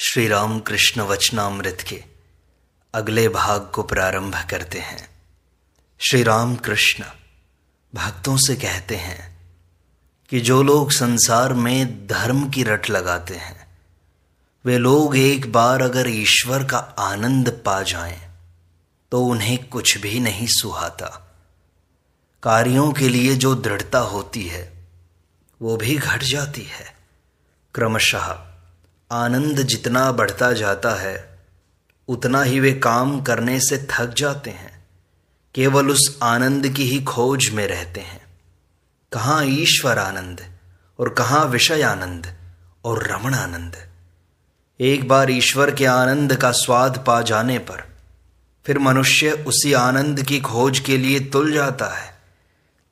श्री राम कृष्ण वचनामृत के अगले भाग को प्रारंभ करते हैं। श्री राम कृष्ण भक्तों से कहते हैं कि जो लोग संसार में धर्म की रट लगाते हैं वे लोग एक बार अगर ईश्वर का आनंद पा जाएं तो उन्हें कुछ भी नहीं सुहाता। कार्यों के लिए जो दृढ़ता होती है वो भी घट जाती है। क्रमशः आनंद जितना बढ़ता जाता है उतना ही वे काम करने से थक जाते हैं, केवल उस आनंद की ही खोज में रहते हैं। कहाँ ईश्वर आनंद और कहाँ विषय आनंद और रमण आनंद। एक बार ईश्वर के आनंद का स्वाद पा जाने पर फिर मनुष्य उसी आनंद की खोज के लिए तुल जाता है,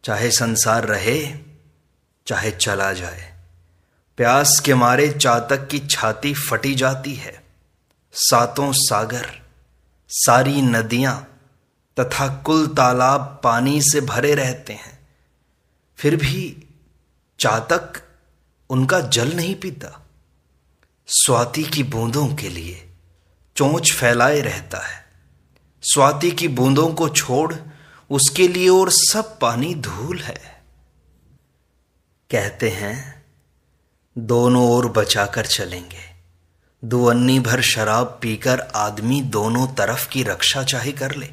चाहे संसार रहे चाहे चला जाए। प्यास के मारे चातक की छाती फटी जाती है। सातों सागर, सारी नदियां तथा कुल तालाब पानी से भरे रहते हैं, फिर भी चातक उनका जल नहीं पीता। स्वाति की बूंदों के लिए चोंच फैलाए रहता है। स्वाति की बूंदों को छोड़ उसके लिए और सब पानी धूल है। कहते हैं दोनों ओर बचाकर चलेंगे। दुअन्नी भर शराब पीकर आदमी दोनों तरफ की रक्षा चाहे कर ले,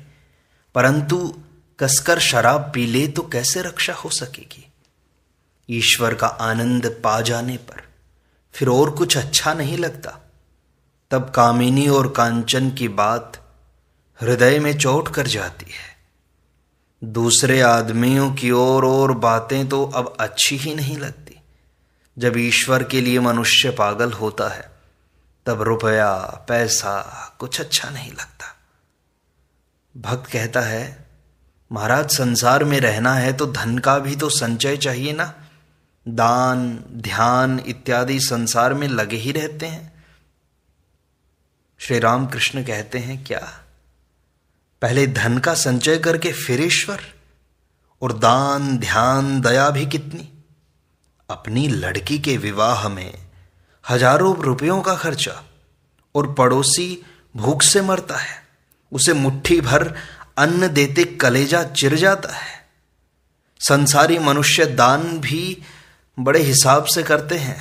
परंतु कसकर शराब पी ले तो कैसे रक्षा हो सकेगी। ईश्वर का आनंद पा जाने पर फिर और कुछ अच्छा नहीं लगता। तब कामिनी और कांचन की बात हृदय में चोट कर जाती है। दूसरे आदमियों की और बातें तो अब अच्छी ही नहीं लगती। जब ईश्वर के लिए मनुष्य पागल होता है तब रुपया पैसा कुछ अच्छा नहीं लगता। भक्त कहता है महाराज, संसार में रहना है तो धन का भी तो संचय चाहिए ना। दान ध्यान इत्यादि संसार में लगे ही रहते हैं। श्री राम कृष्ण कहते हैं क्या पहले धन का संचय करके फिर ईश्वर? और दान ध्यान दया भी कितनी। अपनी लड़की के विवाह में हजारों रुपयों का खर्चा और पड़ोसी भूख से मरता है, उसे मुट्ठी भर अन्न देते कलेजा चिर जाता है। संसारी मनुष्य दान भी बड़े हिसाब से करते हैं।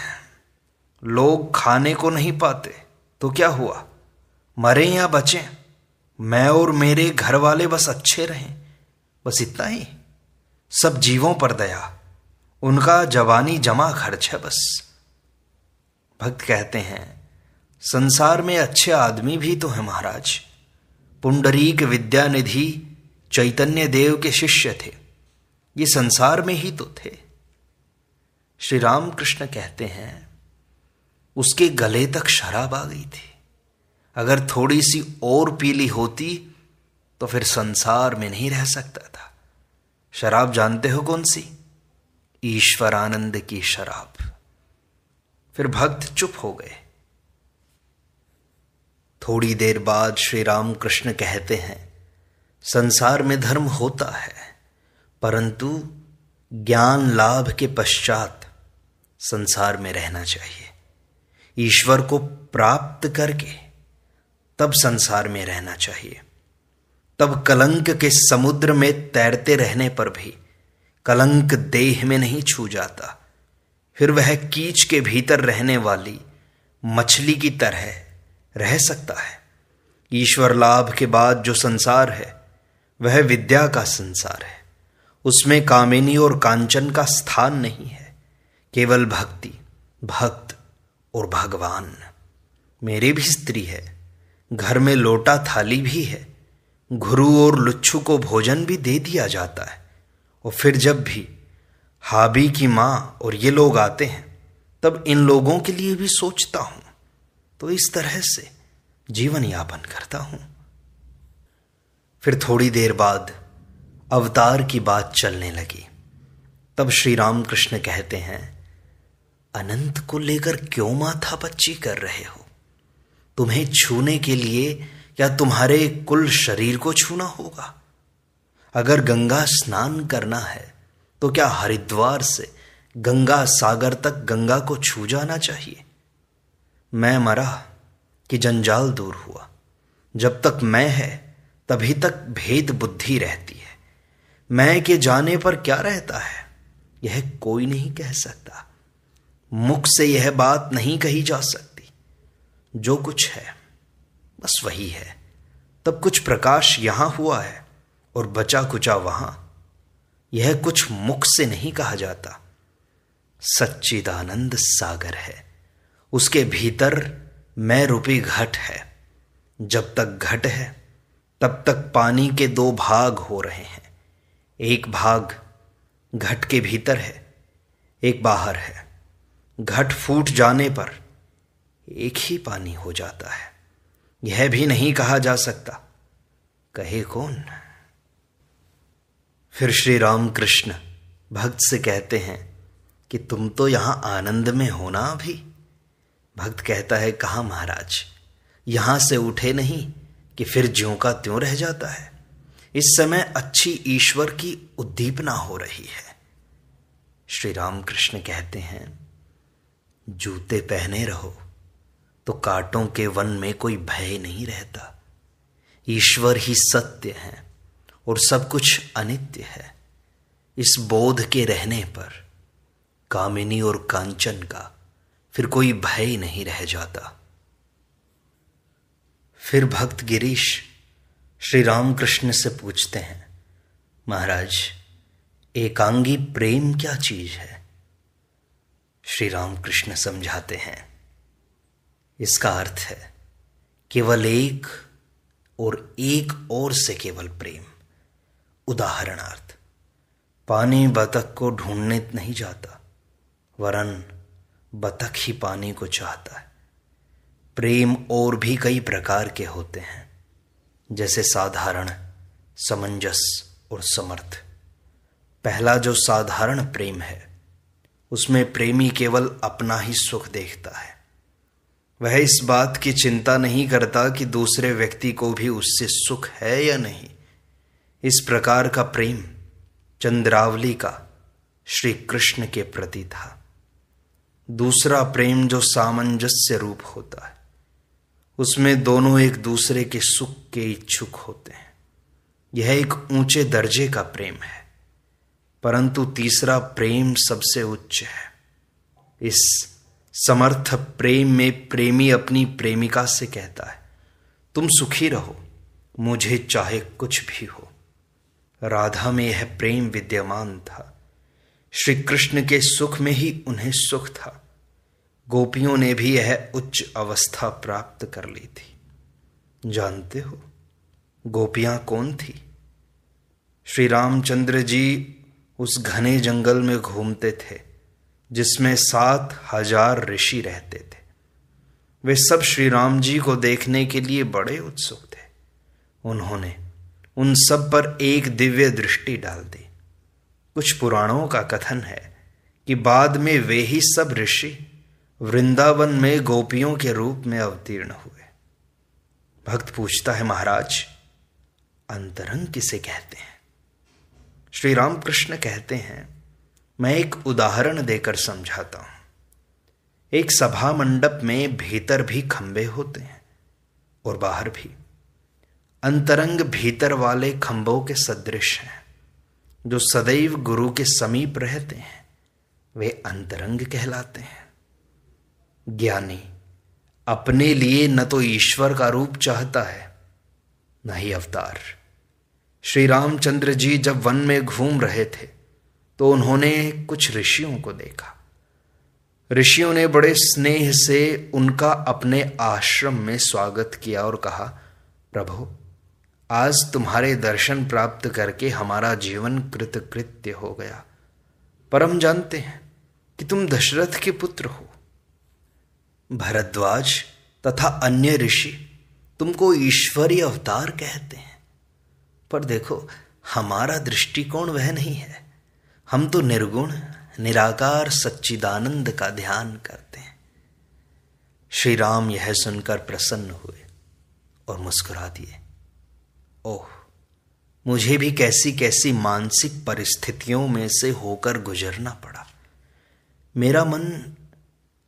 लोग खाने को नहीं पाते तो क्या हुआ, मरे या बचें, मैं और मेरे घर वाले बस अच्छे रहें, बस इतना ही। सब जीवों पर दया, उनका जवानी जमा खर्च है बस। भक्त कहते हैं संसार में अच्छे आदमी भी तो हैं महाराज। पुंडरीक विद्यानिधि चैतन्य देव के शिष्य थे, ये संसार में ही तो थे। श्री राम कृष्ण कहते हैं उसके गले तक शराब आ गई थी। अगर थोड़ी सी और पीली होती तो फिर संसार में नहीं रह सकता था। शराब जानते हो कौन सी? ईश्वर आनंद की शराब। फिर भक्त चुप हो गए। थोड़ी देर बाद श्री राम कृष्ण कहते हैं संसार में धर्म होता है, परंतु ज्ञान लाभ के पश्चात संसार में रहना चाहिए। ईश्वर को प्राप्त करके तब संसार में रहना चाहिए। तब कलंक के समुद्र में तैरते रहने पर भी कलंक देह में नहीं छू जाता। फिर वह कीच के भीतर रहने वाली मछली की तरह रह सकता है। ईश्वर लाभ के बाद जो संसार है वह विद्या का संसार है। उसमें कामिनी और कांचन का स्थान नहीं है, केवल भक्ति, भक्त और भगवान। मेरी भी स्त्री है, घर में लोटा थाली भी है, घुरू और लुच्छू को भोजन भी दे दिया जाता है। और फिर जब भी हाबी की माँ और ये लोग आते हैं तब इन लोगों के लिए भी सोचता हूं, तो इस तरह से जीवन यापन करता हूं। फिर थोड़ी देर बाद अवतार की बात चलने लगी। तब श्री राम कृष्ण कहते हैं अनंत को लेकर क्यों माथापच्ची कर रहे हो? तुम्हें छूने के लिए क्या तुम्हारे कुल शरीर को छूना होगा? अगर गंगा स्नान करना है तो क्या हरिद्वार से गंगा सागर तक गंगा को छू जाना चाहिए? मैं मरा कि जंजाल दूर हुआ। जब तक मैं है तभी तक भेद बुद्धि रहती है। मैं के जाने पर क्या रहता है यह कोई नहीं कह सकता। मुख से यह बात नहीं कही जा सकती। जो कुछ है बस वही है। तब कुछ प्रकाश यहां हुआ है और बचा कुचा वहां। यह कुछ मुख से नहीं कहा जाता। सच्चिदानंद सागर है, उसके भीतर मैं रूपी घट है। जब तक घट है तब तक पानी के दो भाग हो रहे हैं। एक भाग घट के भीतर है, एक बाहर है। घट फूट जाने पर एक ही पानी हो जाता है। यह भी नहीं कहा जा सकता, कहे कौन। फिर श्री राम कृष्ण भक्त से कहते हैं कि तुम तो यहां आनंद में हो ना अभी। भक्त कहता है, कहाँ महाराज, यहां से उठे नहीं कि फिर ज्यों का त्यों रह जाता है। इस समय अच्छी ईश्वर की उद्दीपना हो रही है। श्री राम कृष्ण कहते हैं, जूते पहने रहो तो कांटों के वन में कोई भय नहीं रहता। ईश्वर ही सत्य है और सब कुछ अनित्य है। इस बोध के रहने पर कामिनी और कांचन का फिर कोई भय नहीं रह जाता। फिर भक्त गिरीश श्री राम कृष्ण से पूछते हैं, महाराज एकांगी प्रेम क्या चीज है। श्री राम कृष्ण समझाते हैं, इसका अर्थ है केवल एक और से केवल प्रेम। उदाहरणार्थ, पानी बतख को ढूंढने नहीं जाता, वरन बतख ही पानी को चाहता है। प्रेम और भी कई प्रकार के होते हैं, जैसे साधारण, समंजस और समर्थ। पहला जो साधारण प्रेम है, उसमें प्रेमी केवल अपना ही सुख देखता है। वह इस बात की चिंता नहीं करता कि दूसरे व्यक्ति को भी उससे सुख है या नहीं। इस प्रकार का प्रेम चंद्रावली का श्री कृष्ण के प्रति था। दूसरा प्रेम जो सामंजस्य रूप होता है, उसमें दोनों एक दूसरे के सुख के इच्छुक होते हैं। यह एक ऊंचे दर्जे का प्रेम है। परंतु तीसरा प्रेम सबसे उच्च है। इस समर्थ प्रेम में प्रेमी अपनी प्रेमिका से कहता है, तुम सुखी रहो, मुझे चाहे कुछ भी हो। राधा में यह प्रेम विद्यमान था। श्री कृष्ण के सुख में ही उन्हें सुख था। गोपियों ने भी यह उच्च अवस्था प्राप्त कर ली थी। जानते हो गोपियां कौन थी? श्री रामचंद्र जी उस घने जंगल में घूमते थे जिसमें 7,000 ऋषि रहते थे। वे सब श्री राम जी को देखने के लिए बड़े उत्सुक थे। उन्होंने उन सब पर एक दिव्य दृष्टि डाल दी। कुछ पुराणों का कथन है कि बाद में वे ही सब ऋषि वृंदावन में गोपियों के रूप में अवतीर्ण हुए। भक्त पूछता है, महाराज अंतरंग किसे कहते हैं? श्री राम कृष्ण कहते हैं, मैं एक उदाहरण देकर समझाता हूं। एक सभा मंडप में भीतर भी खंबे होते हैं और बाहर भी। अंतरंग भीतर वाले खंभों के सदृश हैं, जो सदैव गुरु के समीप रहते हैं। वे अंतरंग कहलाते हैं। ज्ञानी अपने लिए न तो ईश्वर का रूप चाहता है, न ही अवतार। श्री रामचंद्र जी जब वन में घूम रहे थे तो उन्होंने कुछ ऋषियों को देखा। ऋषियों ने बड़े स्नेह से उनका अपने आश्रम में स्वागत किया और कहा, प्रभु आज तुम्हारे दर्शन प्राप्त करके हमारा जीवन कृतकृत्य हो गया। पर हम जानते हैं कि तुम दशरथ के पुत्र हो। भरद्वाज तथा अन्य ऋषि तुमको ईश्वरीय अवतार कहते हैं, पर देखो हमारा दृष्टिकोण वह नहीं है। हम तो निर्गुण निराकार सच्चिदानंद का ध्यान करते हैं। श्री राम यह सुनकर प्रसन्न हुए और मुस्कुरा दिए। ओह, मुझे भी कैसी कैसी मानसिक परिस्थितियों में से होकर गुजरना पड़ा। मेरा मन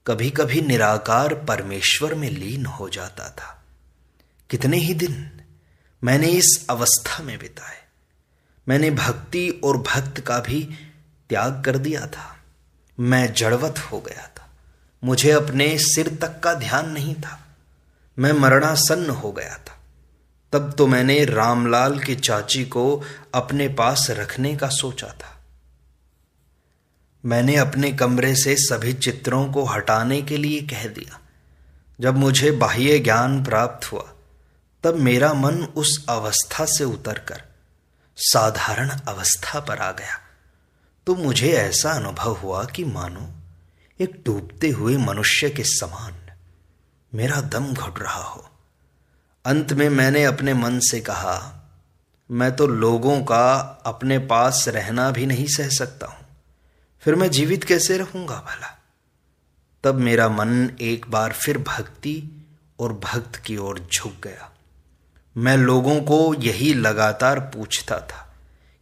कभी कभी निराकार परमेश्वर में लीन हो जाता था। कितने ही दिन मैंने इस अवस्था में बिताए। मैंने भक्ति और भक्त का भी त्याग कर दिया था। मैं जड़वत हो गया था। मुझे अपने सिर तक का ध्यान नहीं था। मैं मरणासन्न हो गया था। तब तो मैंने रामलाल के चाची को अपने पास रखने का सोचा था। मैंने अपने कमरे से सभी चित्रों को हटाने के लिए कह दिया। जब मुझे बाह्य ज्ञान प्राप्त हुआ तब मेरा मन उस अवस्था से उतरकर साधारण अवस्था पर आ गया। तो मुझे ऐसा अनुभव हुआ कि मानो एक डूबते हुए मनुष्य के समान मेरा दम घुट रहा हो। अंत में मैंने अपने मन से कहा, मैं तो लोगों का अपने पास रहना भी नहीं सह सकता हूं, फिर मैं जीवित कैसे रहूंगा भला। तब मेरा मन एक बार फिर भक्ति और भक्त की ओर झुक गया। मैं लोगों को यही लगातार पूछता था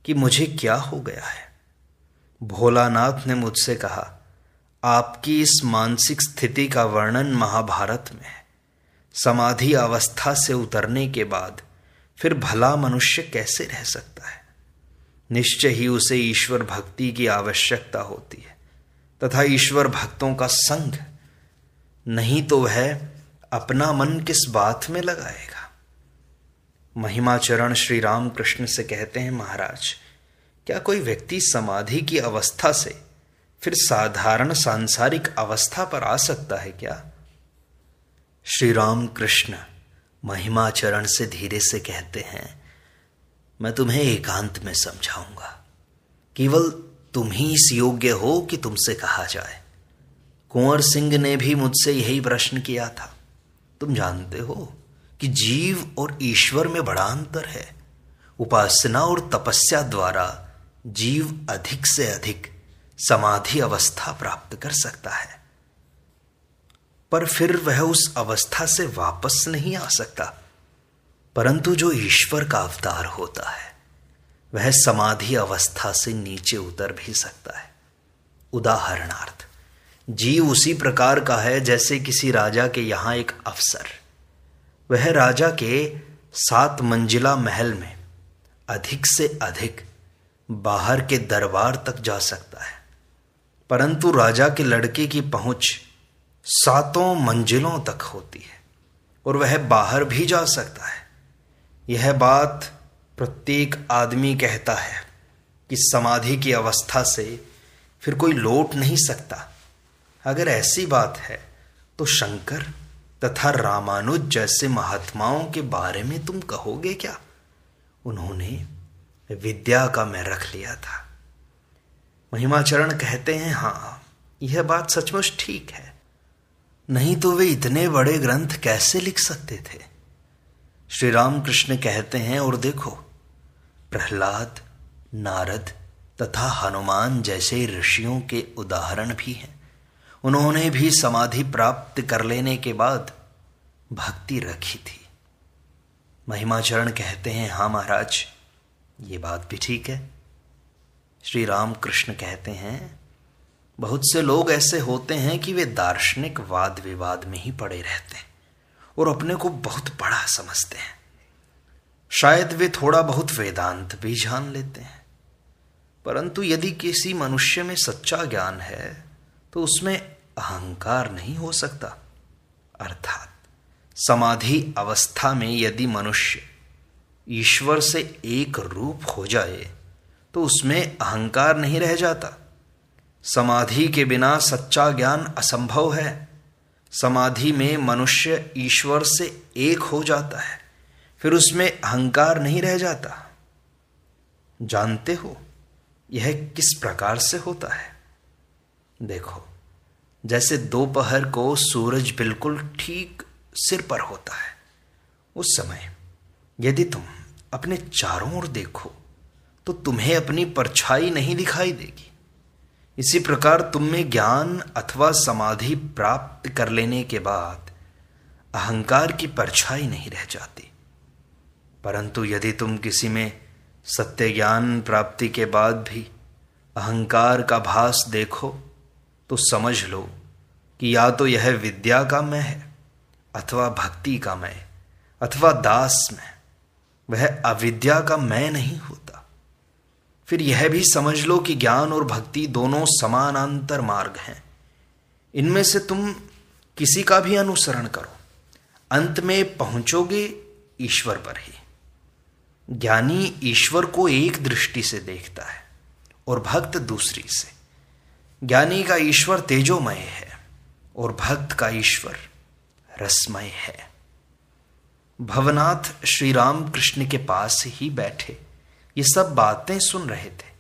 कि मुझे क्या हो गया है। भोलानाथ ने मुझसे कहा, आपकी इस मानसिक स्थिति का वर्णन महाभारत में है। समाधि अवस्था से उतरने के बाद फिर भला मनुष्य कैसे रह सकता है। निश्चय ही उसे ईश्वर भक्ति की आवश्यकता होती है तथा ईश्वर भक्तों का संग, नहीं तो वह अपना मन किस बात में लगाएगा। महिमाचरण श्री राम कृष्ण से कहते हैं, महाराज क्या कोई व्यक्ति समाधि की अवस्था से फिर साधारण सांसारिक अवस्था पर आ सकता है क्या? श्री राम कृष्ण महिमाचरण से धीरे से कहते हैं, मैं तुम्हें एकांत में समझाऊंगा। केवल तुम ही इस योग्य हो कि तुमसे कहा जाए। कुंवर सिंह ने भी मुझसे यही प्रश्न किया था। तुम जानते हो कि जीव और ईश्वर में बड़ा अंतर है। उपासना और तपस्या द्वारा जीव अधिक से अधिक समाधि अवस्था प्राप्त कर सकता है, पर फिर वह उस अवस्था से वापस नहीं आ सकता। परंतु जो ईश्वर का अवतार होता है वह समाधि अवस्था से नीचे उतर भी सकता है। उदाहरणार्थ, जीव उसी प्रकार का है जैसे किसी राजा के यहां एक अफसर। वह राजा के 7 मंजिला महल में अधिक से अधिक बाहर के दरबार तक जा सकता है, परंतु राजा के लड़के की पहुंच 7 मंजिलों तक होती है और वह बाहर भी जा सकता है। यह बात प्रत्येक आदमी कहता है कि समाधि की अवस्था से फिर कोई लौट नहीं सकता। अगर ऐसी बात है तो शंकर तथा रामानुज जैसे महात्माओं के बारे में तुम कहोगे क्या? उन्होंने विद्या का मैं रख लिया था। महिमाचरण कहते हैं, हाँ यह बात सचमुच ठीक है, नहीं तो वे इतने बड़े ग्रंथ कैसे लिख सकते थे। श्री राम कृष्ण कहते हैं, और देखो प्रहलाद, नारद तथा हनुमान जैसे ऋषियों के उदाहरण भी हैं। उन्होंने भी समाधि प्राप्त कर लेने के बाद भक्ति रखी थी। महिमाचरण कहते हैं, हाँ महाराज ये बात भी ठीक है। श्री राम कृष्ण कहते हैं, बहुत से लोग ऐसे होते हैं कि वे दार्शनिक वाद विवाद में ही पड़े रहते हैं और अपने को बहुत बड़ा समझते हैं। शायद वे थोड़ा बहुत वेदांत भी जान लेते हैं, परंतु यदि किसी मनुष्य में सच्चा ज्ञान है तो उसमें अहंकार नहीं हो सकता। अर्थात समाधि अवस्था में यदि मनुष्य ईश्वर से एक रूप हो जाए तो उसमें अहंकार नहीं रह जाता। समाधि के बिना सच्चा ज्ञान असंभव है। समाधि में मनुष्य ईश्वर से एक हो जाता है, फिर उसमें अहंकार नहीं रह जाता। जानते हो यह किस प्रकार से होता है? देखो, जैसे दोपहर को सूरज बिल्कुल ठीक सिर पर होता है, उस समय यदि तुम अपने चारों ओर देखो तो तुम्हें अपनी परछाई नहीं दिखाई देगी। इसी प्रकार तुम में ज्ञान अथवा समाधि प्राप्त कर लेने के बाद अहंकार की परछाई नहीं रह जाती। परंतु यदि तुम किसी में सत्य ज्ञान प्राप्ति के बाद भी अहंकार का भास देखो तो समझ लो कि कि या तो यह विद्या का मैं है, अथवा भक्ति का मैं, अथवा दास मैं, वह अविद्या का मैं नहीं होता। फिर यह भी समझ लो कि ज्ञान और भक्ति दोनों समानांतर मार्ग हैं। इनमें से तुम किसी का भी अनुसरण करो, अंत में पहुंचोगे ईश्वर पर ही। ज्ञानी ईश्वर को एक दृष्टि से देखता है और भक्त दूसरी से। ज्ञानी का ईश्वर तेजोमय है और भक्त का ईश्वर रसमय है। भवनाथ श्री राम कृष्ण के पास ही बैठे ये सब बातें सुन रहे थे।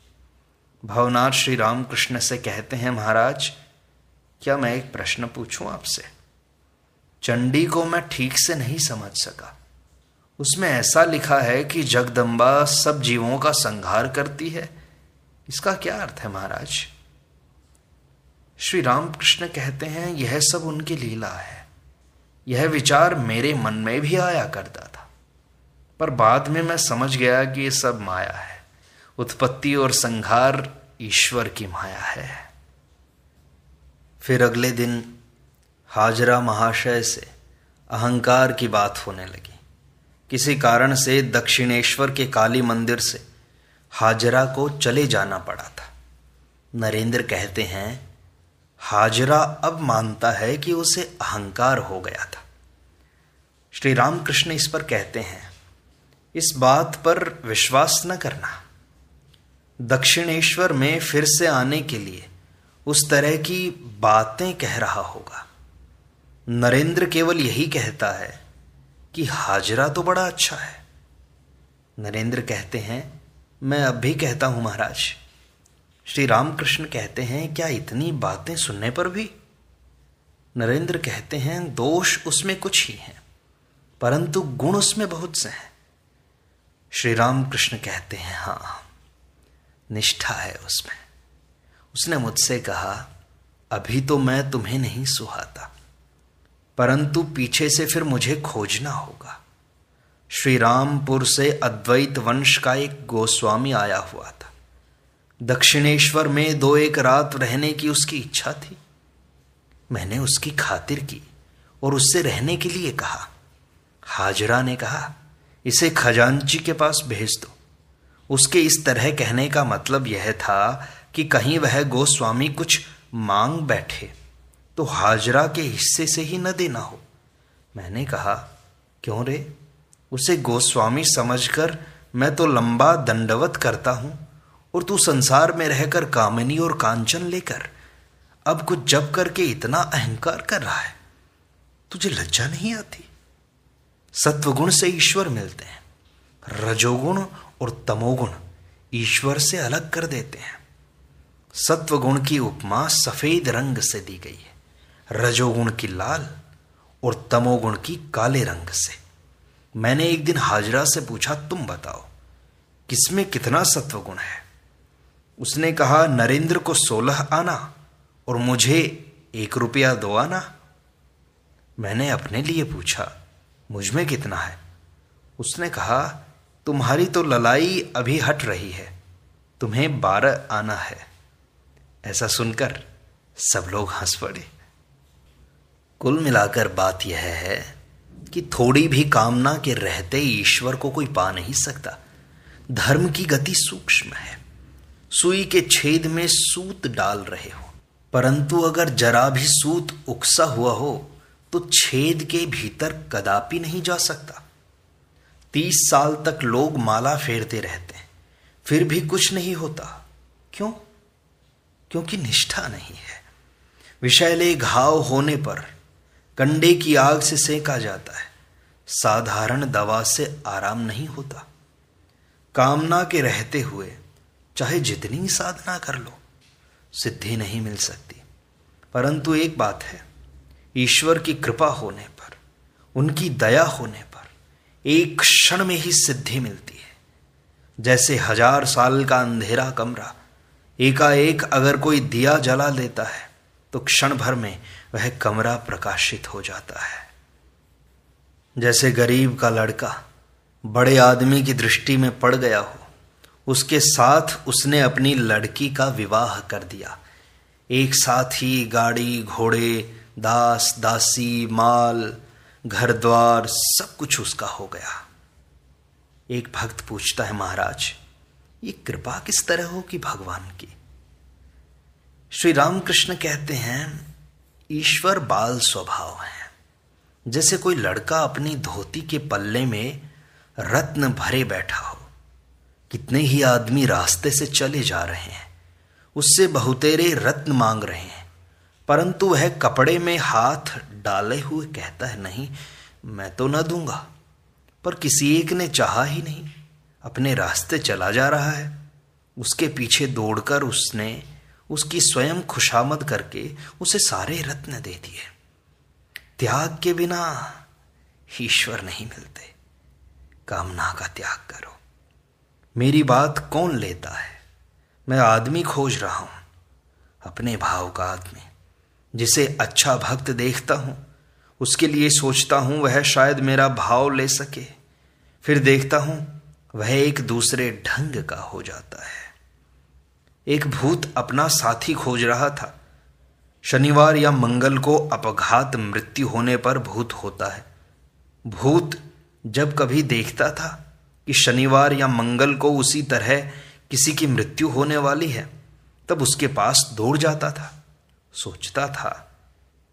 भवनाथ श्री राम कृष्ण से कहते हैं, महाराज क्या मैं एक प्रश्न पूछूं आपसे? चंडी को मैं ठीक से नहीं समझ सका। उसमें ऐसा लिखा है कि जगदम्बा सब जीवों का संहार करती है, इसका क्या अर्थ है महाराज? श्री रामकृष्ण कहते हैं, यह सब उनकी लीला है। यह विचार मेरे मन में भी आया करता था, पर बाद में मैं समझ गया कि ये सब माया है। उत्पत्ति और संहार ईश्वर की माया है। फिर अगले दिन हाजरा महाशय से अहंकार की बात होने लगी। किसी कारण से दक्षिणेश्वर के काली मंदिर से हाजरा को चले जाना पड़ा था। नरेंद्र कहते हैं, हाजरा अब मानता है कि उसे अहंकार हो गया था। श्री रामकृष्ण इस पर कहते हैं, इस बात पर विश्वास न करना। दक्षिणेश्वर में फिर से आने के लिए उस तरह की बातें कह रहा होगा। नरेंद्र केवल यही कहता है कि हाजरा तो बड़ा अच्छा है। नरेंद्र कहते हैं, मैं अब भी कहता हूं महाराज। श्री रामकृष्ण कहते हैं, क्या इतनी बातें सुनने पर भी? नरेंद्र कहते हैं, दोष उसमें कुछ ही हैं, परंतु गुण उसमें बहुत से हैं। श्री रामकृष्ण कहते हैं, हाँ निष्ठा है उसमें। उसने मुझसे कहा, अभी तो मैं तुम्हें नहीं सुहाता, परंतु पीछे से फिर मुझे खोजना होगा। श्री रामपुर से अद्वैत वंश का एक गोस्वामी आया हुआ था। दक्षिणेश्वर में 2-1 रात रहने की उसकी इच्छा थी। मैंने उसकी खातिर की और उससे रहने के लिए कहा। हाजरा ने कहा, इसे खजांची के पास भेज दो। उसके इस तरह कहने का मतलब यह था कि कहीं वह गोस्वामी कुछ मांग बैठे तो हाजरा के हिस्से से ही न देना हो। मैंने कहा, क्यों रे? उसे गोस्वामी समझकर मैं तो लंबा दंडवत करता हूं और तू संसार में रहकर कामिनी और कांचन लेकर अब कुछ जप करके इतना अहंकार कर रहा है। तुझे लज्जा नहीं आती? सत्वगुण से ईश्वर मिलते हैं, रजोगुण और तमोगुण ईश्वर से अलग कर देते हैं। सत्वगुण की उपमा सफेद रंग से दी गई है, रजोगुण की लाल और तमोगुण की काले रंग से। मैंने एक दिन हाजरा से पूछा, तुम बताओ किसमें कितना सत्वगुण है? उसने कहा, नरेंद्र को 16 आना और मुझे 1 रुपया 2 आना। मैंने अपने लिए पूछा, मुझमें कितना है? उसने कहा, तुम्हारी तो ललाई अभी हट रही है, तुम्हें 12 आना है। ऐसा सुनकर सब लोग हंस पड़े। कुल मिलाकर बात यह है कि थोड़ी भी कामना के रहते ईश्वर को कोई पा नहीं सकता। धर्म की गति सूक्ष्म है। सुई के छेद में सूत डाल रहे हो, परंतु अगर जरा भी सूत उकसा हुआ हो तो छेद के भीतर कदापि नहीं जा सकता। 30 साल तक लोग माला फेरते रहते हैं, फिर भी कुछ नहीं होता। क्यों? क्योंकि निष्ठा नहीं है। विषैले घाव होने पर कंडे की आग से सेका जाता है, साधारण दवा से आराम नहीं होता। कामना के रहते हुए चाहे जितनी साधना कर लो, सिद्धि नहीं मिल सकती। परंतु एक बात है, ईश्वर की कृपा होने पर, उनकी दया होने पर एक क्षण में ही सिद्धि मिलती है। जैसे 1000 साल का अंधेरा कमरा एकाएक अगर कोई दिया जला देता है तो क्षण भर में वह कमरा प्रकाशित हो जाता है। जैसे गरीब का लड़का बड़े आदमी की दृष्टि में पड़ गया हो, उसके साथ उसने अपनी लड़की का विवाह कर दिया। एक साथ ही गाड़ी घोड़े दास दासी, माल, घर द्वार सब कुछ उसका हो गया। एक भक्त पूछता है, महाराज ये कृपा किस तरह हो कि भगवान की? श्री रामकृष्ण कहते हैं, ईश्वर बाल स्वभाव है। जैसे कोई लड़का अपनी धोती के पल्ले में रत्न भरे बैठा हो। कितने ही आदमी रास्ते से चले जा रहे हैं, उससे बहुतेरे रत्न मांग रहे हैं, परंतु वह कपड़े में हाथ डाले हुए कहता है, नहीं मैं तो न दूंगा। पर किसी एक ने चाहा ही नहीं, अपने रास्ते चला जा रहा है। उसके पीछे दौड़कर उसने उसकी स्वयं खुशामद करके उसे सारे रत्न दे दिए। त्याग के बिना ईश्वर नहीं मिलते। कामना का त्याग करो। मेरी बात कौन लेता है? मैं आदमी खोज रहा हूं, अपने भाव का आदमी, जिसे अच्छा भक्त देखता हूं उसके लिए सोचता हूं वह शायद मेरा भाव ले सके। फिर देखता हूं वह एक दूसरे ढंग का हो जाता है। एक भूत अपना साथी खोज रहा था। शनिवार या मंगल को अपघात मृत्यु होने पर भूत होता है। भूत जब कभी देखता था कि शनिवार या मंगल को उसी तरह किसी की मृत्यु होने वाली है, तब उसके पास दौड़ जाता था। सोचता था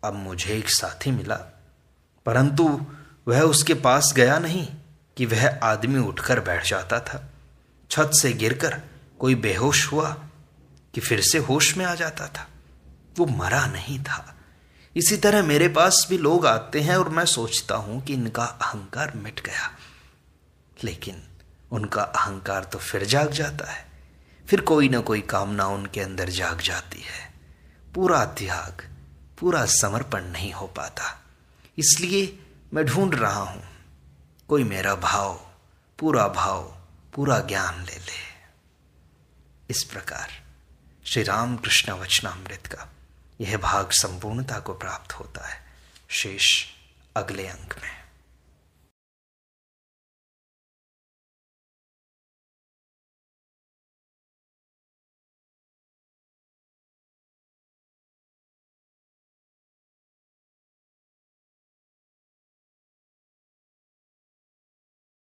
अब मुझे एक साथी मिला, परंतु वह उसके पास गया नहीं कि वह आदमी उठकर बैठ जाता था। छत से गिरकर कोई बेहोश हुआ कि फिर से होश में आ जाता था। वो मरा नहीं था। इसी तरह मेरे पास भी लोग आते हैं और मैं सोचता हूं कि इनका अहंकार मिट गया, लेकिन उनका अहंकार तो फिर जाग जाता है। फिर कोई ना कोई कामना उनके अंदर जाग जाती है। पूरा त्याग, पूरा समर्पण नहीं हो पाता। इसलिए मैं ढूंढ रहा हूं कोई मेरा भाव, पूरा ज्ञान ले ले। इस प्रकार श्री रामकृष्ण वचनामृत का यह भाग संपूर्णता को प्राप्त होता है। शेष अगले अंक में।